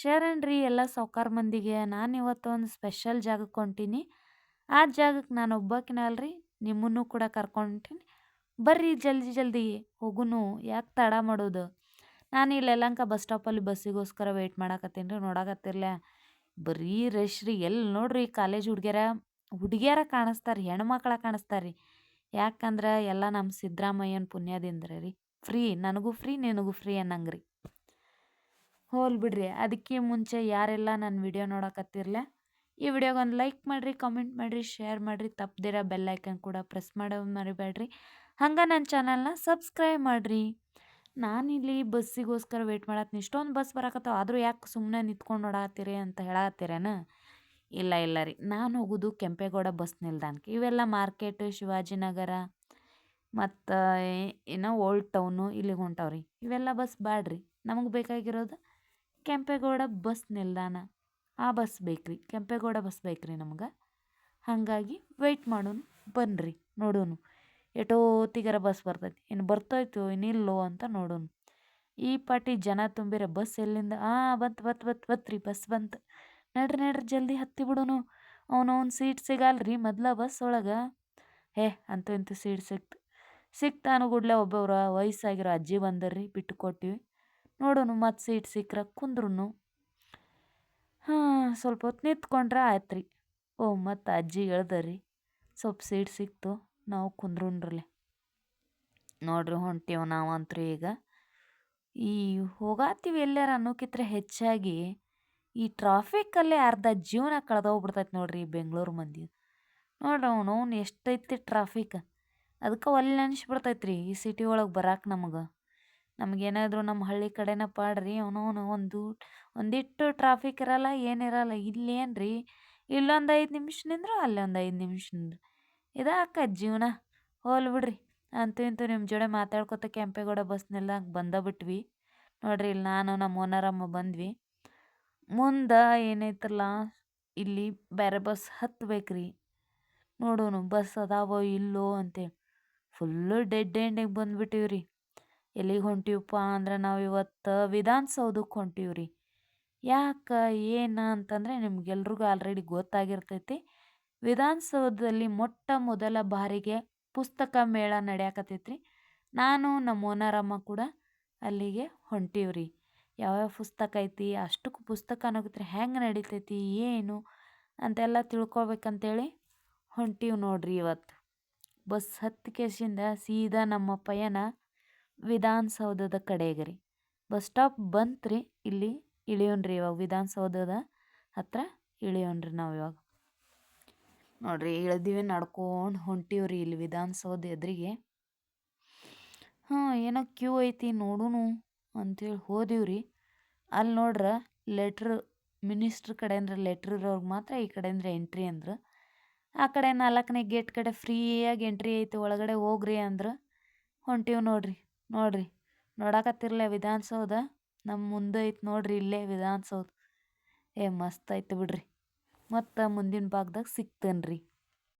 ಶರಣ್ರಿ ಎಲ್ಲ ಸಾವ್ಕಾರ ಮಂದಿಗೆ. ನಾನಿವತ್ತು ಒಂದು ಸ್ಪೆಷಲ್ ಜಾಗಕ್ಕೆ ಹೊಂಟೀನಿ. ಆ ಜಾಗಕ್ಕೆ ನಾನು ಒಬ್ಬಾಕಿನ ಅಲ್ರಿ, ನಿಮ್ಮನ್ನು ಕೂಡ ಕರ್ಕೊಂಡು ಹೊಂಟೀನಿ. ಬರ್ರಿ ಜಲ್ದಿ ಜಲ್ದಿ ಹೋಗುನು, ಯಾಕೆ ತಡ ಮಾಡೋದು. ನಾನು ಇಲ್ಲಿ ಯಲಹಂಕ ಬಸ್ ಸ್ಟಾಪಲ್ಲಿ ಬಸ್ಸಿಗೋಸ್ಕರ ವೆಯ್ಟ್ ಮಾಡಾಕತ್ತೀನಿ ರೀ. ನೋಡಾಕತ್ತಿರ್ಲ ಬರೀ ರಶ್ ರೀ. ಎಲ್ಲಿ ನೋಡ್ರಿ ಕಾಲೇಜ್ ಹುಡುಗಿಯರ ಕಾಣಿಸ್ತಾರೆ, ಹೆಣ್ಮಕ್ಳ ಕಾಣಿಸ್ತಾರೆ ರೀ. ಯಾಕಂದ್ರೆ ಎಲ್ಲ ನಮ್ಮ ಸಿದ್ದರಾಮಯ್ಯನ ಪುಣ್ಯದಿಂದ ರೀ. ಫ್ರೀ, ನನಗೂ ಫ್ರೀ ನಿನಗೂ ಫ್ರೀ ಅನ್ನಂಗ್ರಿ. ಹೋಲ್ ಬಿಡ್ರಿ. ಅದಕ್ಕೆ ಮುಂಚೆ ಯಾರೆಲ್ಲ ನನ್ನ ವಿಡಿಯೋ ನೋಡಕತ್ತಿರ್ಲ, ಈ ವಿಡಿಯೋಗೆ ಒಂದು ಲೈಕ್ ಮಾಡಿರಿ, ಕಮೆಂಟ್ ಮಾಡಿರಿ, ಶೇರ್ ಮಾಡಿರಿ. ತಪ್ಪದಿರ ಬೆಲ್ ಐಕನ್ ಕೂಡ ಪ್ರೆಸ್ ಮಾಡೋದು ಮರಿಬೇಡ್ರಿ. ಹಂಗೆ ನನ್ನ ಚಾನಲ್ನ ಸಬ್ಸ್ಕ್ರೈಬ್ ಮಾಡಿರಿ. ನಾನಿಲ್ಲಿ ಬಸ್ಸಿಗೋಸ್ಕರ ವೆಯ್ಟ್ ಮಾಡತ್ತೀನಿ. ಇಷ್ಟೊಂದು ಬಸ್ ಬರಾಕತ್ತಾವ, ಆದರೂ ಯಾಕೆ ಸುಮ್ಮನೆ ನಿಂತ್ಕೊಂಡು ನೋಡಾತ್ತೀರಿ ಅಂತ ಹೇಳತ್ತೀರೇನ? ಇಲ್ಲ ಇಲ್ಲ ರೀ, ನಾನು ಹೋಗೋದು ಕೆಂಪೇಗೌಡ ಬಸ್ ನಿಲ್ದಾಣಕ್ಕೆ. ಇವೆಲ್ಲ ಮಾರ್ಕೆಟು, ಶಿವಾಜಿನಗರ ಮತ್ತು ಏನೋ ಓಲ್ಡ್ ಟೌನು ಇಲ್ಲಿಗೆ ಹೊಂಟಾವ್ರಿ. ಇವೆಲ್ಲ ಬಸ್ ಬ್ಯಾಡ್ರಿ. ನಮಗೆ ಬೇಕಾಗಿರೋದು ಕೆಂಪೇಗೌಡ ಬಸ್ ನಿಲ್ದಾಣ. ಆ ಬಸ್ ಬೇಕ್ರಿ, ಕೆಂಪೇಗೌಡ ಬಸ್ ಬೇಕ್ರಿ ನಮ್ಗೆ. ಹಾಗಾಗಿ ವೆಯ್ಟ್ ಮಾಡೋನು, ಬನ್ನಿರಿ ನೋಡೋನು ಎಟೋತಿಗಾರ ಬಸ್ ಬರ್ತೈತಿ. ಇನ್ನು ಬರ್ತೈತೋ ಇನ್ನಿಲ್ಲೋ ಅಂತ ನೋಡೋನು. ಈ ಪಾಟಿ ಜನ ತುಂಬಿರ ಬಸ್ ಎಲ್ಲಿಂದ ಬತ್ರಿ ಬಸ್ ಬಂತು. ನಡ್ರಿ ನಡ್ರಿ ಜಲ್ದಿ ಹತ್ತಿ ಬಿಡೋನು. ಅವನವ್ನ ಸೀಟ್ ಸಿಗಲ್ರಿ ಮೊದ್ಲ ಬಸ್ ಒಳಗೆ. ಅಂತೂ ಇಂತೂ ಸೀಟ್ ಸಿಕ್ತಾನು ಗುಡ್ಲೆ ಒಬ್ಬೊಬ್ರು ವಯಸ್ಸಾಗಿರೋ ಅಜ್ಜಿ ಬಂದರ್ರಿ, ಬಿಟ್ಟು ಕೊಟ್ಟಿವಿ. ನೋಡೋನು ಮತ್ತು ಸೀಟ್ ಸಿಕ್ಕ್ರ ಕುಂದ್ರು. ಸ್ವಲ್ಪ ಹೊತ್ತು ನಿಂತ್ಕೊಂಡ್ರೆ ಆಯ್ತು ರೀ. ಮತ್ತು ಅಜ್ಜಿ ಹೇಳ್ದರಿ, ಸ್ವಲ್ಪ ಸೀಟ್ ಸಿಕ್ತು, ನಾವು ಕುಂದ್ರುನ್ರಲ್ಲೇ. ನೋಡ್ರಿ ಹೊಂಟೀವಿ ನಾವಂತೂ ಈಗ. ಈ ಹೋಗಾತೀವಿ ಎಲ್ಲಾರ ಅನ್ನೋಕ್ಕಿಂತ ಹೆಚ್ಚಾಗಿ ಈ ಟ್ರಾಫಿಕ್ಕಲ್ಲೇ ಅರ್ಧ ಜೀವನ ಕಳೆದೋಗ್ಬಿಡ್ತೈತೆ ನೋಡ್ರಿ ಈ ಬೆಂಗಳೂರು ಮಂದಿ. ನೋಡ್ರಿ ಅವ್ನು ಎಷ್ಟೈತಿ ಟ್ರಾಫಿಕ್. ಅದಕ್ಕೆ ಒಲ್ಲೆ ಅನಿಸ್ಬಿಡ್ತೈತೆ ರೀ ಈ ಸಿಟಿ ಒಳಗೆ ಬರಾಕೆ ನಮಗೇನಾದರೂ ನಮ್ಮ ಹಳ್ಳಿ ಕಡೆನ ಪಾಡ್ರಿ. ಅವನವನು ಒಂದಿಟ್ಟು ಟ್ರಾಫಿಕ್ ಇರಲ್ಲ, ಏನಿರಲ್ಲ. ಇಲ್ಲೇನು ರೀ, ಇಲ್ಲೊಂದು 5 ನಿಮಿಷ ನಿಂದ್ರು, ಅಲ್ಲೊಂದು 5 ನಿಮಿಷ ನಿಂದ್ರು, ಇದಾಕೈತೆ ಜೀವನ. ಹೋಲ್ ಬಿಡ್ರಿ. ಅಂತೂ ಇಂತೂ ನಿಮ್ಮ ಜೋಡಿ ಮಾತಾಡ್ಕೊತ ಕೆಂಪೇಗೌಡ ಬಸ್ ನಿಲ್ದಾಣಕ್ಕೆ ಬಿಟ್ವಿ. ನೋಡ್ರಿ ಇಲ್ಲಿ ನಾನು ನಮ್ಮ ಓನರಮ್ಮ ಬಂದ್ವಿ. ಮುಂದೆ ಏನೈತ್ರಲ್ಲ, ಇಲ್ಲಿ ಬೇರೆ ಬಸ್ ಹತ್ಬೇಕ್ರಿ. ನೋಡೋನು ಬಸ್ ಅದಾವೋ ಇಲ್ಲೋ ಅಂತೇಳಿ ಫುಲ್ಲು ಡೆಡ್ ಎಂಡಿಗೆ ಬಂದ್ಬಿಟ್ಟಿವ್ರಿ. ಎಲ್ಲಿಗೆ ಹೊಂಟೀವಪ್ಪ ಅಂದ್ರೆ ನಾವು ಇವತ್ತು ವಿಧಾನಸೌಧಕ್ಕೆ ಹೊಂಟೀವ್ರಿ. ಯಾಕೆ ಏನು ಅಂತಂದರೆ ನಿಮ್ಗೆಲ್ರಿಗೂ ಆಲ್ರೆಡಿ ಗೊತ್ತಾಗಿರ್ತೈತಿ. ವಿಧಾನಸೌಧದಲ್ಲಿ ಮೊಟ್ಟ ಮೊದಲ ಬಾರಿಗೆ ಪುಸ್ತಕ ಮೇಳ ನಡೆಯಾಕತ್ತೈತ್ರಿ. ನಾನು ನಮ್ಮ ಓನರಮ್ಮ ಕೂಡ ಅಲ್ಲಿಗೆ ಹೊಂಟೀವ್ರಿ. ಯಾವ್ಯಾವ ಪುಸ್ತಕ ಐತಿ, ಅಷ್ಟಕ್ಕೂ ಪುಸ್ತಕ ಅನ್ನೋಕತ್ರ ಹೆಂಗೆ ನಡಿತೈತಿ ಏನು ಅಂತೆಲ್ಲ ತಿಳ್ಕೊಬೇಕಂತೇಳಿ ಹೊಂಟೀವಿ ನೋಡ್ರಿ ಇವತ್ತು. ಬಸ್ ಹತ್ತು ಕೇಸಿಂದ ಸೀದಾ ನಮ್ಮ ಪಯಣ ವಿಧಾನಸೌಧದ ಕಡೆಗೆ ರೀ. ಬಸ್ ಸ್ಟಾಪ್ ಬಂತ್ರಿ, ಇಲ್ಲಿ ಇಳಿಯೋಣ್ರಿ ಇವಾಗ. ವಿಧಾನಸೌಧದ ಹತ್ರ ಇಳಿಯೋಣ್ರಿ ನಾವು ಇವಾಗ. ನೋಡ್ರಿ ಇಳ್ದೀವಿ, ನಡ್ಕೊಂಡು ಹೊಂಟೀವ್ರಿ ಇಲ್ಲಿ ವಿಧಾನಸೌಧ ಎದುರಿಗೆ. ಏನೋ ಕ್ಯೂ ಐತಿ ನೋಡೋನು ಅಂಥೇಳಿ ಹೋದೀವ್ರಿ. ಅಲ್ಲಿ ನೋಡ್ರೆ ಲೆಟ್ರ್, ಮಿನಿಸ್ಟ್ರ್ ಕಡೆಯಿಂದ ಲೆಟ್ರ್ ಇರೋರ್ಗೆ ಮಾತ್ರ ಈ ಕಡೆಯಿಂದ ಎಂಟ್ರಿ ಅಂದ್ರೆ. ಆ ಕಡೆ 4ನೇ ಗೇಟ್ ಕಡೆ ಫ್ರೀಯಾಗಿ ಎಂಟ್ರಿ ಐತಿ, ಒಳಗಡೆ ಹೋಗ್ರಿ ಅಂದ್ರೆ ಹೊಂಟೀವಿ ನೋಡ್ರಿ ನೋಡಾಕತ್ತಿರ್ಲ ವಿಧಾನಸೌಧ ನಮ್ಮ ಮುಂದೆ ಐತಿ ನೋಡ್ರಿ. ಇಲ್ಲೇ ವಿಧಾನಸೌಧ ಮಸ್ತ್ ಐತೆ ಬಿಡ್ರಿ. ಮತ್ತು ಮುಂದಿನ ಭಾಗದಾಗ ಸಿಗ್ತೇನೆ ರೀ.